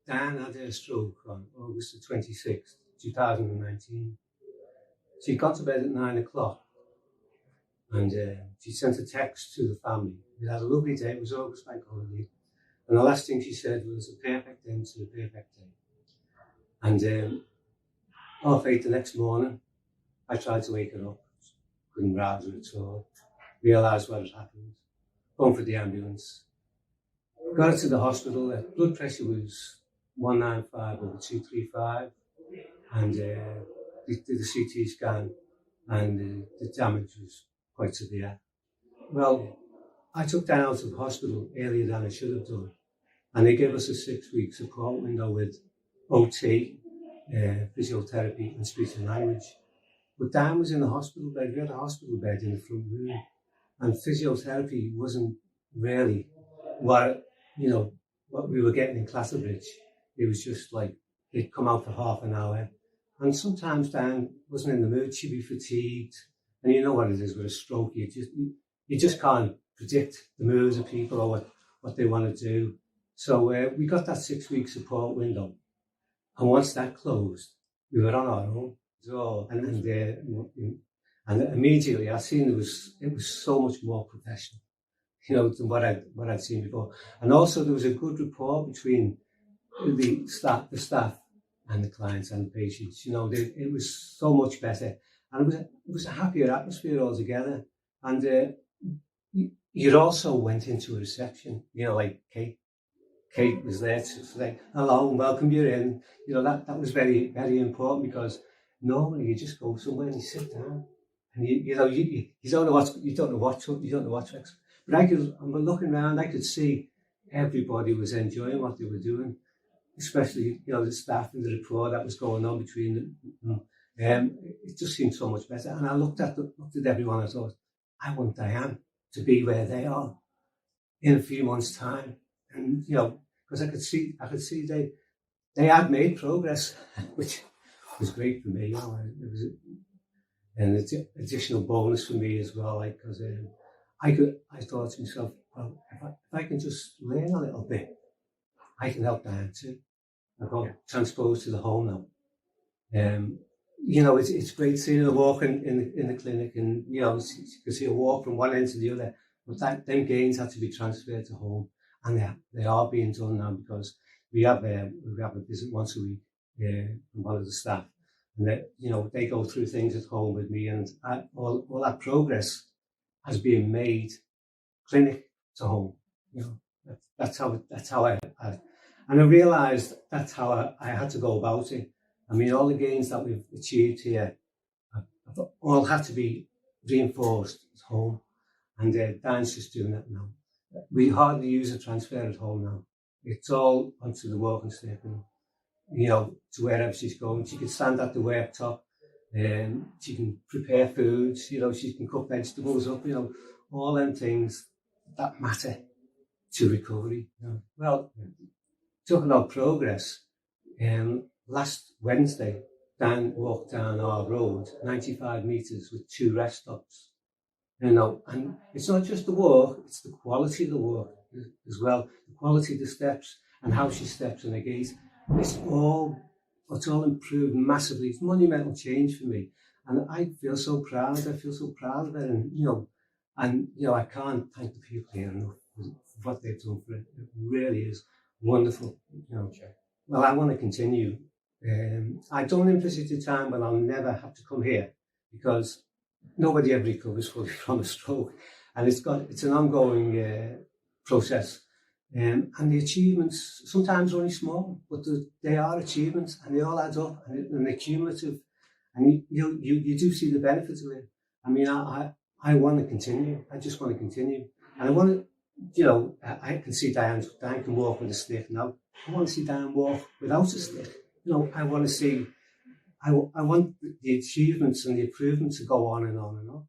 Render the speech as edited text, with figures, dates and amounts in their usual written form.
Dianne had a stroke on August the 26th, 2019. She got to bed at 9 o'clock and she sent a text to the family. We had a lovely day, it was August bank holiday. And the last thing she said was a perfect end to a perfect day. And 8:30 the next morning, I tried to wake her up. Couldn't rouse her at all. Realised what had happened. Gone for the ambulance. Got her to the hospital. Blood pressure was 195/235. And they did a CT scan and the damage was quite severe. Well, I took Dianne out of the hospital earlier than I should have done. And they gave us a 6-week support window with OT, physiotherapy and speech and language. But Dianne was in the hospital bed. We had a hospital bed in the front room. And physiotherapy wasn't really what we were getting in Clatterbridge. It was just like, they'd come out for half an hour. And sometimes Dianne wasn't in the mood. She'd be fatigued. And you know what it is with a stroke. You just can't predict the moods of people or what they want to do. So we got that 6-week support window. And once that closed, we were on our own. So, and immediately I seen it was so much more professional, than what I'd seen before. And also there was a good rapport between the staff and the clients and the patients. It was so much better. And it was a happier atmosphere altogether. And you also went into a reception, like Kate was there to say, hello, welcome you in. That was very, very important, because normally you just go somewhere and you sit down and you don't know what to expect. But I'm looking around, I could see everybody was enjoying what they were doing, especially, the staff and the rapport that was going on between them. It just seemed so much better. And I looked at everyone and thought, I want Dianne to be where they are in a few months' time. And, because I could see they had made progress, which was great for me. It was an additional bonus for me as well, because I thought to myself, well, if I can just learn a little bit, I can help Dianne too. I've got transposed to the home now. It's great seeing her walking in the clinic, and you can see her walk from one end to the other. But them gains had to be transferred to home, and they are being done now, because we have a visit once a week from one of the staff, and they go through things at home with me, and all that progress has been made clinic to home. That's how I and I realised that's how I had to go about it. I mean, all the gains that we've achieved here have all had to be reinforced at home, and Dianne's just doing that now. We hardly use a transfer at home now. It's all onto the walking stick, and to wherever she's going. She can stand at the worktop, and she can prepare foods. She can cut vegetables up. All them things that matter to recovery. Well, talking about progress, last Wednesday, Dan walked down our road 95 metres with 2 rest stops. And it's not just the walk, it's the quality of the walk as well, the quality of the steps and how she steps in the gate. It's all improved massively. It's monumental change for me. And I feel so proud. I feel so proud of it. And I can't thank the people here enough for what they've done for it. It really is wonderful. Well, I want to continue. I don't envisage a time when I'll never have to come here, because nobody ever recovers fully from a stroke, and it's an ongoing process. And the achievements sometimes are only small, but they are achievements, and they all add up, and they're cumulative, and you do see the benefits of it. I mean, I want to continue. I just want to continue, and I want to, I can see Dianne can walk with a stick now. I want to see Dianne walk without a stick. I want to see. I want the achievements and the improvements to go on and on and on.